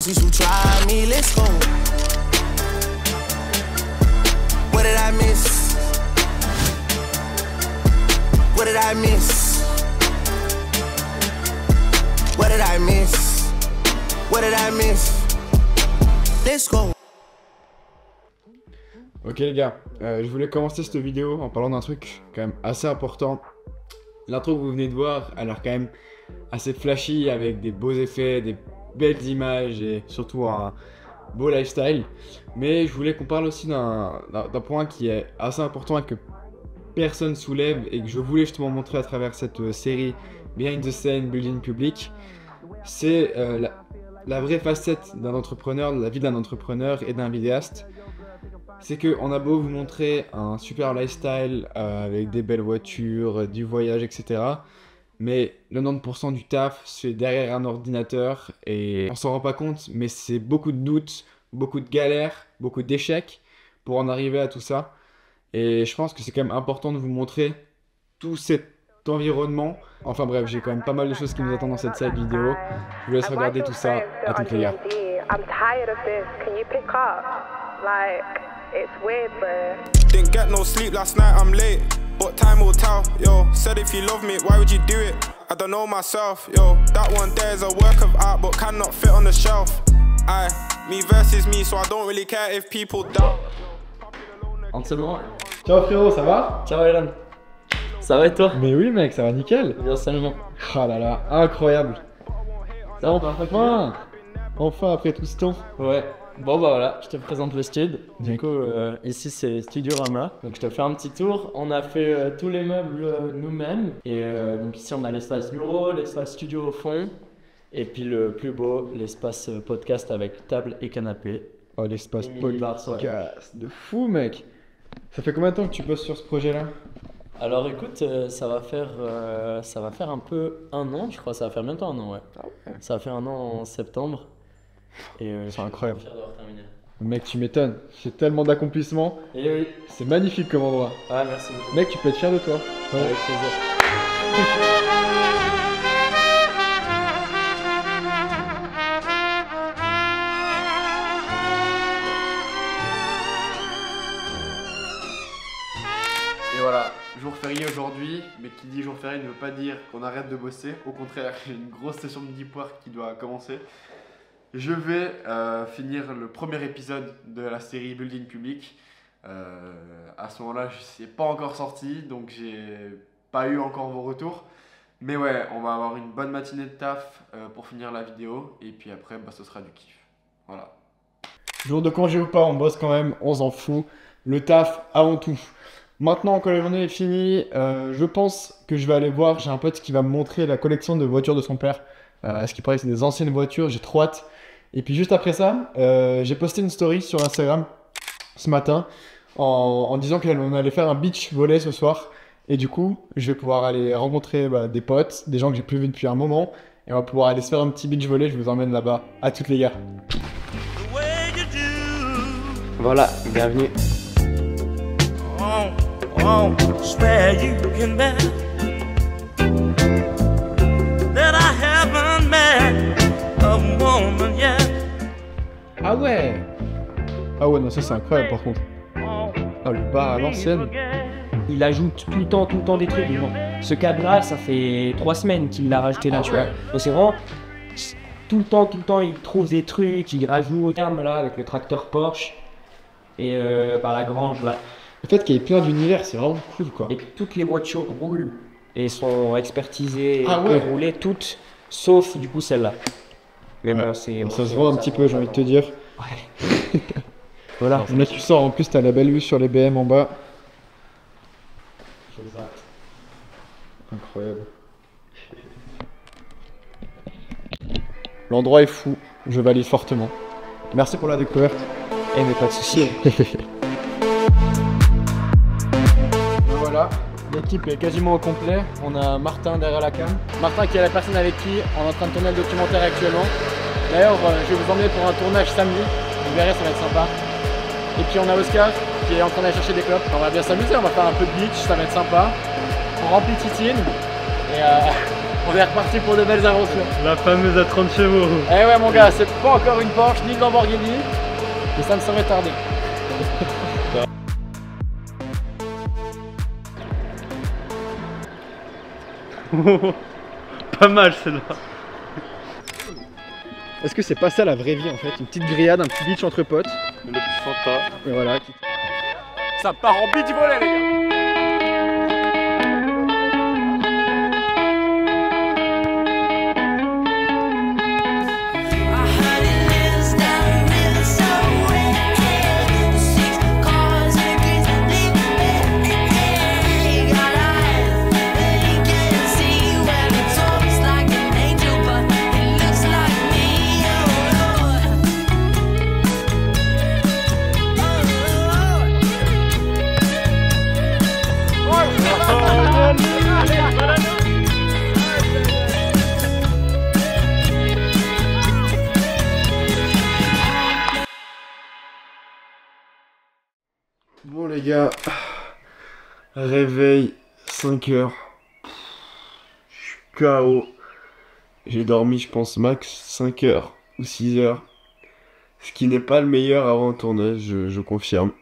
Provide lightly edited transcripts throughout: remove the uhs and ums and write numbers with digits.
Please you try me, let's go. What did I miss? What did I miss? What did I miss? What did I miss? Let's go. Ok les gars, je voulais commencer cette vidéo en parlant d'un truc quand même assez important. L'intro que vous venez de voir a l'air quand même assez flashy avec des beaux effets, des belles images et surtout un beau lifestyle. Mais je voulais qu'on parle aussi d'un point qui est assez important et que personne soulève et que je voulais justement montrer à travers cette série Behind the Scene Building Public. C'est la vraie facette d'un entrepreneur, de la vie d'un entrepreneur et d'un vidéaste. C'est qu'on a beau vous montrer un super lifestyle avec des belles voitures, du voyage, etc. Mais le 90% du taf se fait derrière un ordinateur et on s'en rend pas compte, mais c'est beaucoup de doutes, beaucoup de galères, beaucoup d'échecs pour en arriver à tout ça. Et je pense que c'est quand même important de vous montrer tout cet environnement. Enfin bref, j'ai quand même pas mal de choses qui nous attendent dans cette vidéo. Je vous laisse regarder tout ça. À toutes les gars. It's weird, but didn't get no sleep last night, I'm late. But time will tell, yo. Said if you love me, why would you do it? I don't know myself, yo. That one there is a work of art, but cannot fit on the shelf. Me versus me, so I don't really care if people doubt. Entièrement. Ciao frérot, ça va? Ciao Elan. Ça va et toi? Mais oui mec, ça va nickel. Bien seulement. Oh là là, incroyable. Ça va parfaitement. Enfin après tout ce temps. Ouais. Bon bah voilà, je te présente le studio. Du coup, ici c'est Studio Rama. Donc je te fais un petit tour. On a fait tous les meubles nous-mêmes. Et donc ici on a l'espace bureau, l'espace studio au fond. Et puis le plus beau, l'espace podcast avec table et canapé. Oh l'espace podcast, de fou mec. Ça fait combien de temps que tu bosses sur ce projet-là? Alors écoute, ça va faire un peu un an, je crois. Ça va faire bientôt un an, ouais. Ah ouais. Ça va faire un an en septembre. Et c'est incroyable. Je suis fier d'avoir terminé. Mec, tu m'étonnes. C'est tellement d'accomplissement. Et oui. C'est magnifique comme endroit. Ah, merci beaucoup. Mec, tu peux être fier de toi. Ouais. Avec plaisir. Et voilà, jour férié aujourd'hui, mais qui dit jour férié ne veut pas dire qu'on arrête de bosser. Au contraire, j'ai une grosse session de deep work qui doit commencer. Je vais finir le premier épisode de la série Building Public. À ce moment-là, je ne sais pas encore sorti, donc j'ai pas eu encore vos retours. Mais ouais, on va avoir une bonne matinée de taf pour finir la vidéo. Et puis après, bah, ce sera du kiff. Voilà. Jour de congé ou pas, on bosse quand même, on s'en fout. Le taf avant tout. Maintenant que la journée est finie, je pense que je vais aller voir. J'ai un pote qui va me montrer la collection de voitures de son père. Ce qui paraît que c'est des anciennes voitures, j'ai trop hâte. Et puis juste après ça, j'ai posté une story sur Instagram ce matin en disant qu'on allait faire un beach volley ce soir. Et du coup, je vais pouvoir aller rencontrer des potes, des gens que j'ai plus vus depuis un moment. Et on va pouvoir aller se faire un petit beach volley, je vous emmène là-bas. À toutes les gars. Voilà, bienvenue. Ah ouais! Ah ouais, non, ça c'est incroyable par contre. Oh, le bar à l'ancienne. Il ajoute tout le temps des trucs. Bon, ce cadre-là, ça fait 3 semaines qu'il l'a rajouté là, tu vois. Donc c'est vraiment tout le temps, il trouve des trucs, il rajoute au terme là avec le tracteur Porsche et par la grange là. Le fait qu'il y ait plein d'univers, c'est vraiment cool quoi. Et toutes les voitures roulent et sont expertisées et ouais. roulées toutes, sauf du coup celle-là. Mais ouais. bon, c'est ça se voit un petit peu, j'ai envie de te dire. Ouais. Voilà. Là tu sors, en plus t'as la belle vue sur les BM en bas. Exact. Incroyable. L'endroit est fou, je valide fortement. Merci pour la découverte. Eh mais pas de soucis. Voilà, l'équipe est quasiment au complet. On a Martin derrière la cam. Martin qui est la personne avec qui on est en train de tourner le documentaire actuellement. D'ailleurs, je vais vous emmener pour un tournage samedi. Vous verrez, ça va être sympa. Et puis on a Oscar qui est en train d'aller chercher des clopes. On va bien s'amuser, on va faire un peu de beach, ça va être sympa. On remplit Titine. Et On est reparti pour de belles aventures. La fameuse à 30 chevaux. Eh ouais mon gars, c'est pas encore une Porsche ni une Lamborghini, mais ça ne saurait tarder. Pas mal celle-là. Est-ce que c'est pas ça la vraie vie en fait? Une petite grillade, un petit beach entre potes. Le plus sympa. Et voilà. Ça part en beach volley les gars. Bon les gars, réveil 5 heures. Je suis KO. J'ai dormi je pense max 5 heures ou 6 heures. Ce qui n'est pas le meilleur avant un tournage, je confirme.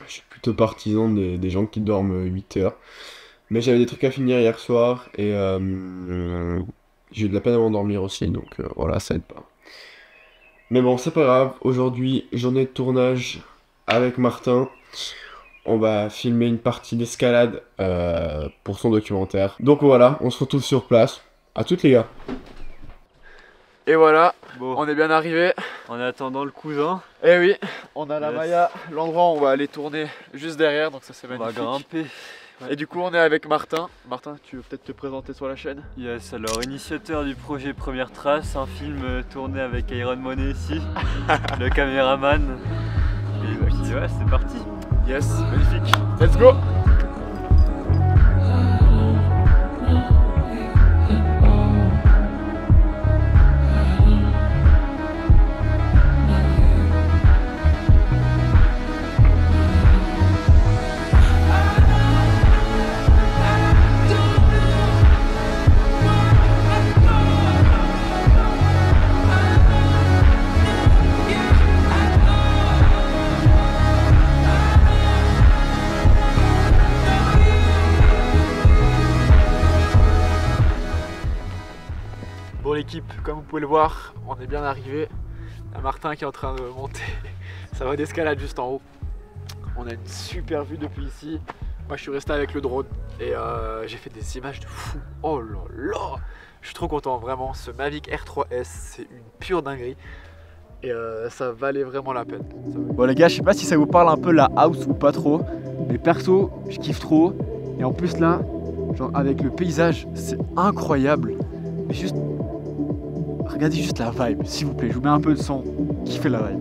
Je suis plutôt partisan des gens qui dorment 8 heures. Mais j'avais des trucs à finir hier soir et j'ai eu de la peine à m'endormir aussi, donc voilà, ça aide pas. Mais bon, c'est pas grave, aujourd'hui, journée de tournage avec Martin. On va filmer une partie d'escalade pour son documentaire. Donc voilà, on se retrouve sur place. À toutes les gars. Et voilà, Bon, on est bien arrivé. en attendant le cousin, Et oui, on a la Yes. Maya, l'endroit où on va aller tourner juste derrière, donc ça c'est on va magnifique. grimper. Et du coup on est avec Martin. Martin, tu veux peut-être te présenter sur la chaîne? Yes, alors initiateur du projet Première Trace, un film tourné avec Iron Money ici, le caméraman. Et puis ouais, c'est parti. Yes, magnifique. Let's go! Bon l'équipe, comme vous pouvez le voir, on est bien arrivé. Il y a Martin qui est en train de monter sa voie d'escalade juste en haut. On a une super vue depuis ici. Moi je suis resté avec le drone et j'ai fait des images de fou. Oh là là! Je suis trop content, vraiment. Ce Mavic R3S, c'est une pure dinguerie. Et ça valait vraiment la peine. Bon les gars, je sais pas si ça vous parle un peu la house ou pas trop. Mais perso, je kiffe trop. Et en plus là, genre avec le paysage, c'est incroyable. Mais juste... regardez juste la vibe, s'il vous plaît. Je vous mets un peu de son. Kiffez la vibe.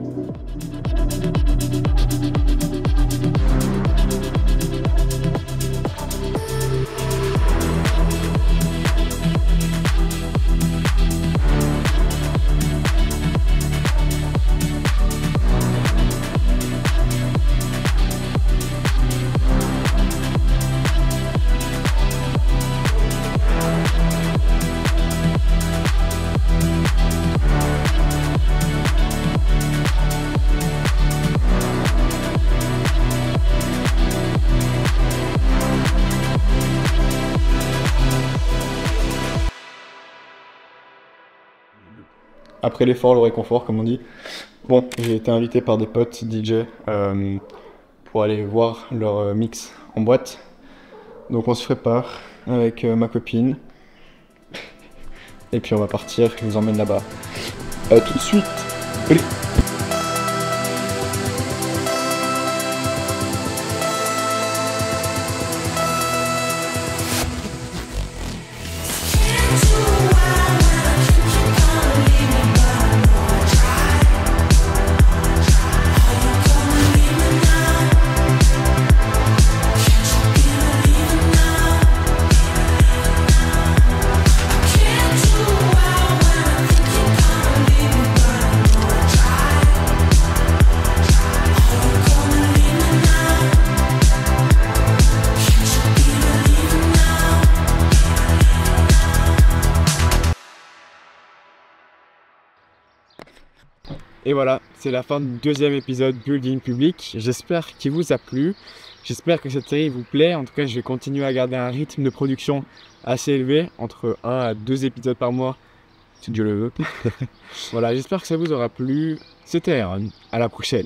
Après l'effort, le réconfort, comme on dit. Bon, j'ai été invité par des potes DJ pour aller voir leur mix en boîte. Donc on se prépare avec ma copine. Et puis on va partir, je vous emmène là-bas. A tout de suite. Allez. Try Et voilà, c'est la fin du deuxième épisode Building Public. J'espère qu'il vous a plu. J'espère que cette série vous plaît. En tout cas, je vais continuer à garder un rythme de production assez élevé, entre 1 à 2 épisodes par mois, si Dieu le veut. Voilà, j'espère que ça vous aura plu. C'était Aaron. À la prochaine.